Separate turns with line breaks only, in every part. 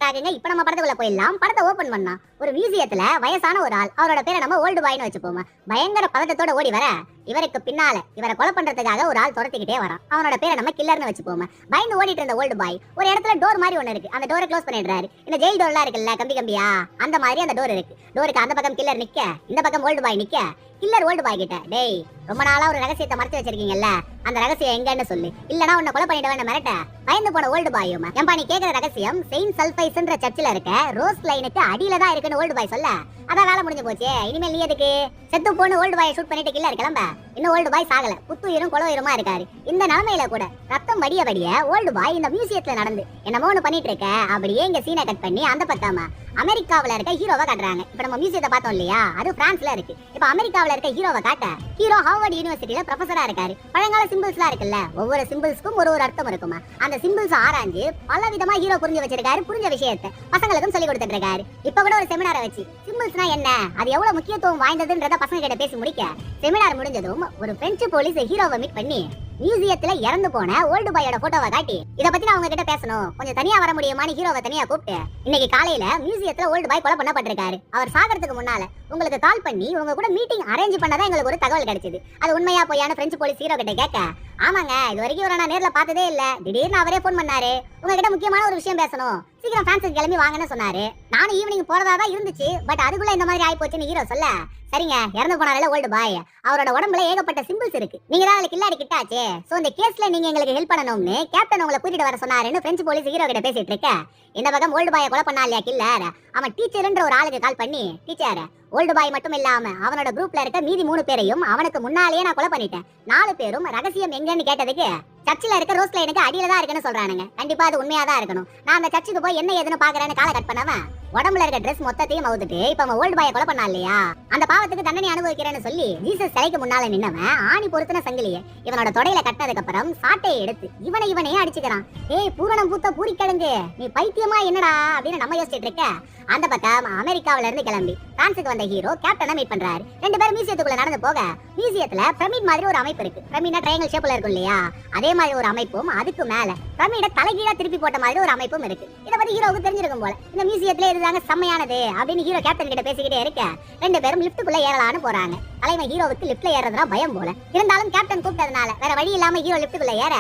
ஆகுங்க. இப்ப நம்ம படத்துக்குள்ள போயிடலாம். படத்தை ஓபன் பண்ணா ஒரு மியூசியத்துல வயசான ஒரு ஆள், அவரோட பேரை நம்ம ஓல்டு பாய்னு வச்சுப்போம். பயங்கர பதட்டத்தோட ஓடி வர இவருக்கு பின்னால இவரை கொலை பண்றதுக்காக ஒரு ஆள் துரத்திக்கிட்டே வரான். அவனோட பேரை நம்ம கில்லர்னு வச்சுப்போம். பயந்து ஓடிட்டு இருந்த ஓல்டு பாய் ஒரு இடத்துல டோர் மாதிரி ஒண்ணு இருக்கு. அந்த டோரை க்ளோஸ் பண்ணிடுறாரு. இந்த ஜெயில் டோர்லாம் இருக்குல்ல, கம்பி கம்பியா, அந்த மாதிரி அந்த டோர் இருக்கு. டோருக்கு அந்த பக்கம் கில்லர் நிக்க, இந்த பக்கம் ஓல்டு பாய் நிக்க. கில்லர் ஓல்டு பாய் கிட்ட, டேய் ரொம்ப நாளா ஒரு ரகசியத்தை மறைச்சு வச்சிருக்கீங்கல்ல, அந்த ரகசியம் எங்கன்னு சொல்லு, இல்லனா உன்னை கொலை பண்ணிடுவேன்னு மிரட்ட பயந்து போன ஓல்டு பாயும், ஏம்பா நீ கேக்குற ரகசியம் செயின்ட் சல்ஃபைஸ்ன்ற சர்ச்சில் இருக்க ரோஸ் லைனுக்கு அடியில தான் இருக்குன்னு ஓல்டு பாய் சொல்ல, அதான் வேலை முடிஞ்சு போச்சு. இனிமேல் நீ எதுக்கு செத்து போன ஓல்டு பாயை ஷூட் பண்ணிட்டு கில்லர் கிளம்ப. இன்னும் ஓல்டு பாய் சாகல, புத்துயிரும் கொலவுயிருமா இருக்காரு. இந்த நிலைமையில கூட ரத்தம் வடிய வடிய ஓல்டு பாய் இந்த மியூசியத்துல நடந்து என்னமோ ஒண்ணு பண்ணிட்டு இருக்க. அப்படியே இங்க சீனை கட் பண்ணி அந்த பக்கமா அமெரிக்காவில இருக்க ஹீரோவை காட்டுறாங்க. இப்ப நம்ம மியூசியத்தை பார்த்தோம் இல்லையா, அது பிரான்ஸ்ல இருக்கு. இப்ப அமெரிக்காவில இருக்க ஹீரோவை காட்ட, ஹீரோ ஹார்வர்ட் யூனிவர்சிட்டியில ப்ரொஃபஸரா இருக்காரு. பழங்கால சிம்பிள்ஸ்லாம் இருக்குல்ல, ஒவ்வொரு சிம்பிள்ஸ்க்கும் ஒரு அர்த்தம் இருக்குமா. அந்த சிம்பிள்ஸ் ஆராய்ஞ்சு பல விதமா ஹீரோ புரிஞ்சு வச்சிருக்காரு. புரிஞ்ச விஷயத்தை பசங்களுக்கும் சொல்லி கொடுத்துட்டு இருக்காரு. இப்ப கூட ஒரு செமினாரை வச்சு சிம்பிள்ஸ்னா என்ன, அது எவ்வளவு முக்கியத்துவம் வாய்ந்ததுன்றத பசங்க கிட்ட பேசி முடிக்க, செமினார் முடிஞ்சதும் ஒரு பிரெஞ்சு போலீஸ் ஹீரோவை மீட் பண்ணி மியூசியத்துல இறந்து போன ஓல்டு பாயோட போட்டோவை காட்டி, இத பத்தி நான் உங்ககிட்ட பேசணும், கொஞ்சம் தனியா வர முடியுமான்னு ஹீரோவை தனியா கூப்பிட்டு, இன்னைக்கு காலையில மியூசியத்துல ஓல்டு பாய் கொலை பண்ணப்பட்டிருக்காரு. அவர் சாகிறதுக்கு முன்னால உங்களுக்கு கால் பண்ணி உங்க கூட மீட்டிங் அரேஞ்ச் பண்ணதான் எங்களுக்கு ஒரு தகவல் கிடைச்சது. அது உண்மையா பொய்யான பிரெஞ்சு போலீஸ் ஹீரோ கிட்ட கேட்க, ஆமாங்க இது வரைக்கும் இவரை நான் நேர்ல பார்த்ததே இல்ல, திடீர்னு அவரே போன் பண்ணாரு, உங்ககிட்ட முக்கியமான ஒரு விஷயம் பேசணும், சீக்கிரம் பிரான்ஸுக்கு கிளம்பி வாங்கன்னு சொன்னாரு. நானும் ஈவினிங் போறதா தான் இருந்துச்சு, பட் அதுக்குள்ள இந்த மாதிரி ஆயி போச்சுன்னு ஹீரோ சொல்ல, சரிங்க இறந்து போனாரே ஓல்டு பாய், அவரோட உடம்புல ஏகப்பட்ட சிம்பிள்ஸ் இருக்கு, நீங்க தான் அதுக்கு கில்லாடி கிட்டாச்சே, சோ இந்த கேஸ்ல நீங்க எங்களுக்கு ஹெல்ப் பண்ணணும்னு கேப்டன் உங்களை கூட்டிட்டு வர சொன்னாருன்னு பிரெஞ்சு போலீஸ் ஹீரோ கிட்ட பேசிட்டு இருக்க, இந்த பக்கம் ஓல்டு பாயை கொலை பண்ணா இல்லையா கில்லர், அவன் டீச்சர்ன்ற ஒரு ஆளுக்கு கால் பண்ணி, டீச்சர் ஓல்டு பாய் மட்டும் இல்லாம அவனோட குரூப்ல இருக்க மீதி 3 பேரையும் அவனுக்கு முன்னாலேயே நான் கொலை பண்ணிட்டேன், 4 பேரும் ரகசியம் எங்கன்னு கேட்டதுக்கு சர்ச்சில் இருக்க ரோஸ் லைனுக்கு அடியில தான் இருக்குன்னு சொல்றானுங்க. கண்டிப்பா அது உண்மையா தான் இருக்கணும். நான் அந்த சர்ச்சுக்கு போய் என்ன ஏதுன்னு பாக்குறேன்னு காலை கட் பண்ணவன் உடம்புல இருக்க ட்ரெஸ் மொத்தத்தையும் அவுத்துட்டு இப்ப அவன் ஓல்டு பாயை கொலை பண்ணா இல்லையா, அந்த பாவத்துக்கு தண்டனை அனுபவிக்கிறேன்னு சொல்லி ஜீசஸ் சிலைக்கு முன்னால நின்னவன் ஆணி பொருத்தின சங்கிலியை இவனோட தொடையில கட்டினதுக்கு அப்புறம் சாட்டையை எடுத்து இவனையே அடிச்சுக்கிறான். ஏய் பூரணம் பூத்த பூரிக்கிழங்கு, நீ பைத்தியமா என்னடா அப்படின்னு நம்ம யோசிச்சுட்டு இருக்க, அந்த பக்கம் அமெரிக்காவில இருந்து கிளம்பி பிரான்ஸுக்கு வந்த ஹீரோ கேப்டனை மீட் பண்றாரு. 2 பேரும் மியூசியத்துக்குள்ள நடந்து போக, மியூசியத்துல பிரமிட் மாதிரி ஒரு அமைப்பு இருக்கு. பிரமிட்னா ட்ரையாங்கிள் ஷேப்ல இருக்கும் இல்லையா, அதே மாதிரி ஒரு அமைப்பும், அதுக்கு மேல பிரமிட தலைகீழா திருப்பி போட்ட மாதிரி ஒரு அமைப்பும் இருக்கு. இத பத்தி ஹீரோவுக்கு தெரிஞ்சிருக்கும் போல. இந்த மியூசியத்துல இதுதாங்க செம்மையானது அப்படின்னு ஹீரோ கேப்டன் கிட்ட பேசிக்கிட்டே இருக்க, 2 பேரும் லிஃப்ட்டுக்குள்ள ஏறலாம்னு போறாங்க. தலைமை ஹீரோவுக்கு லிஃப்ட்ல ஏறதுனா பயம் போல. இருந்தாலும் கேப்டன் கூப்பிட்டதுனால வேற வழி இல்லாம ஹீரோ லிஃப்ட்டுக்குள்ள ஏற,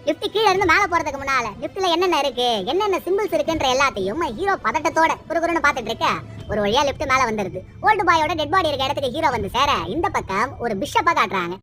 லிஃப்ட் கீழ இருந்து மேல போறதுக்கு முன்னால லிஃப்ட்ல என்னென்ன இருக்கு, என்னென்ன சிம்பிள்ஸ் இருக்குன்ற எல்லாத்தையும் ஹீரோ பதட்டத்தோட குறுகுறுன்னு பாத்துட்டு இருக்க, ஒரு வழியா லிஃப்ட் மேல வந்துருது. ஓல்டு பாயோட டெட் பாடி இருக்க இடத்துக்கு ஹீரோ வந்து சேர, இந்த பக்கம் ஒரு பிஷப்பா காட்டுறாங்க.